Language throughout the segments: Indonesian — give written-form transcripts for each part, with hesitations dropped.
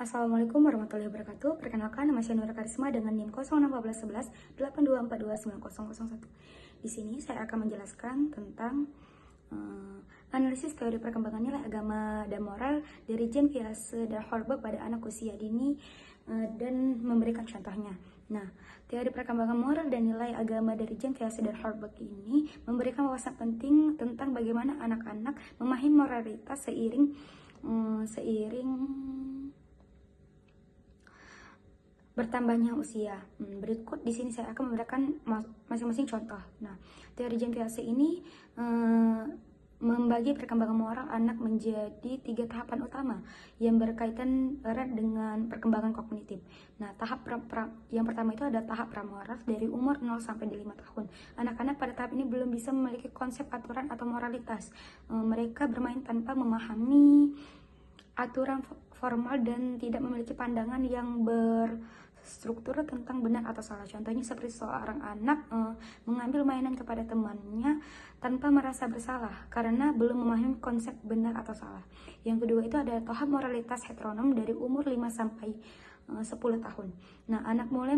Assalamualaikum warahmatullahi wabarakatuh. Perkenalkan, nama saya Nura Karisma dengan NIM 06141182429001. Di sini saya akan menjelaskan tentang analisis teori perkembangan nilai agama dan moral dari Jen Viase dan Holberg pada anak usia dini dan memberikan contohnya. Nah, teori perkembangan moral dan nilai agama dari Jen Viase dan Holberg ini memberikan wawasan penting tentang bagaimana anak-anak memahami moralitas seiring bertambahnya usia. Berikut di sini saya akan memberikan masing-masing contoh. Nah, teori Jen Viase ini membagi perkembangan moral anak menjadi 3 tahapan utama yang berkaitan erat dengan perkembangan kognitif. Nah, tahap yang pertama itu ada tahap pramoral dari umur 0 sampai 5 tahun. Anak-anak pada tahap ini belum bisa memiliki konsep aturan atau moralitas. Mereka bermain tanpa memahami aturan formal dan tidak memiliki pandangan yang berstruktur tentang benar atau salah. Contohnya seperti seorang anak mengambil mainan kepada temannya tanpa merasa bersalah karena belum memahami konsep benar atau salah. Yang kedua itu ada tahap moralitas heteronom dari umur 5 sampai 10 tahun. Nah, anak mulai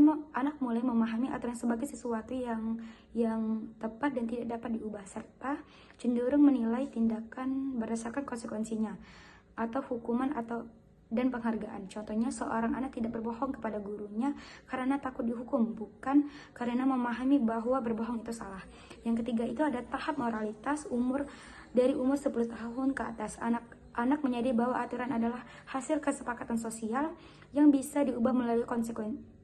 memahami aturan sebagai sesuatu yang tepat dan tidak dapat diubah, serta cenderung menilai tindakan berdasarkan konsekuensinya atau hukuman dan penghargaan. Contohnya, seorang anak tidak berbohong kepada gurunya karena takut dihukum, bukan karena memahami bahwa berbohong itu salah. Yang ketiga itu ada tahap moralitas dari umur 10 tahun ke atas. Anak menyadari bahwa aturan adalah hasil kesepakatan sosial yang bisa diubah melalui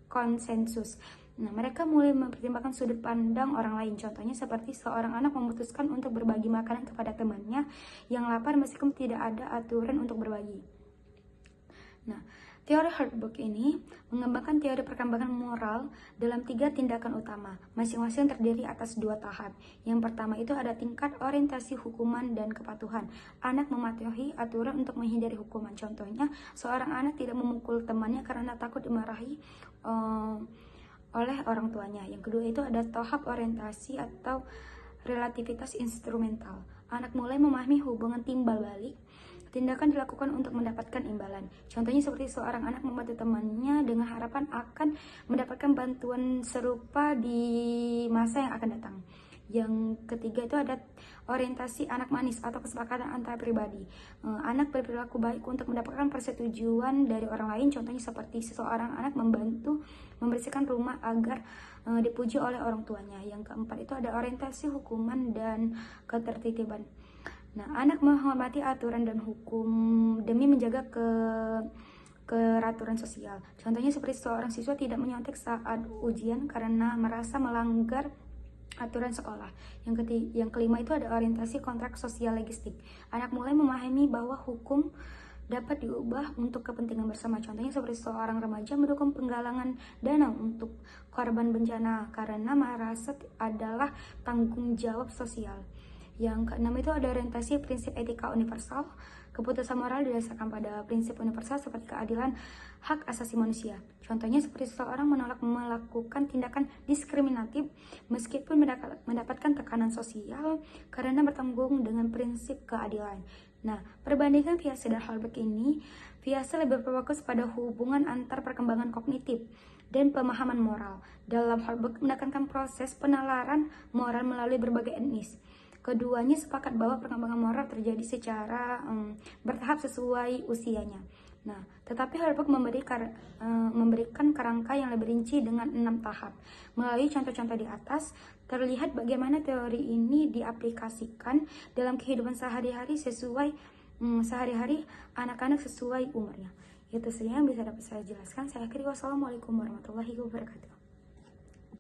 konsensus. Nah, mereka mulai mempertimbangkan sudut pandang orang lain. Contohnya seperti seorang anak memutuskan untuk berbagi makanan kepada temannya yang lapar meskipun tidak ada aturan untuk berbagi. Nah, teori Holberg ini mengembangkan teori perkembangan moral dalam 3 tindakan utama, masing-masing terdiri atas 2 tahap. Yang pertama itu ada tingkat orientasi hukuman dan kepatuhan. Anak mematuhi aturan untuk menghindari hukuman. Contohnya, seorang anak tidak memukul temannya karena takut dimarahi oleh orang tuanya. Yang kedua itu ada tahap orientasi atau relativitas instrumental. Anak mulai memahami hubungan timbal balik. Tindakan dilakukan untuk mendapatkan imbalan. Contohnya seperti seorang anak membantu temannya dengan harapan akan mendapatkan bantuan serupa di masa yang akan datang. Yang ketiga itu ada orientasi anak manis atau kesepakatan antar pribadi. Anak berperilaku baik untuk mendapatkan persetujuan dari orang lain. Contohnya seperti seseorang anak membantu membersihkan rumah agar dipuji oleh orang tuanya. Yang keempat itu ada orientasi hukuman dan ketertiban. Nah, anak menghormati aturan dan hukum demi menjaga keraturan sosial. Contohnya seperti seorang siswa tidak menyontek saat ujian karena merasa melanggar aturan sekolah. Yang kelima itu ada orientasi kontrak sosial logistik. Anak mulai memahami bahwa hukum dapat diubah untuk kepentingan bersama. Contohnya seperti seorang remaja mendukung penggalangan dana untuk korban bencana karena merasa adalah tanggung jawab sosial. Yang keenam itu ada orientasi prinsip etika universal. Keputusan moral didasarkan pada prinsip universal seperti keadilan, hak asasi manusia. Contohnya seperti seseorang menolak melakukan tindakan diskriminatif meskipun mendapatkan tekanan sosial karena bertanggung dengan prinsip keadilan. Nah, perbandingan Viase dan Holberg ini, Viase lebih berfokus pada hubungan antar perkembangan kognitif dan pemahaman moral. Dalam Holberg menekankan proses penalaran moral melalui berbagai etnis. Keduanya sepakat bahwa perkembangan moral terjadi secara bertahap sesuai usianya. Nah, tetapi Holberg memberikan kerangka yang lebih rinci dengan 6 tahap. Melalui contoh-contoh di atas, terlihat bagaimana teori ini diaplikasikan dalam kehidupan sehari-hari anak-anak sesuai umurnya. Itu saja yang bisa dapat saya jelaskan. Saya akhiri. Wassalamualaikum warahmatullahi wabarakatuh.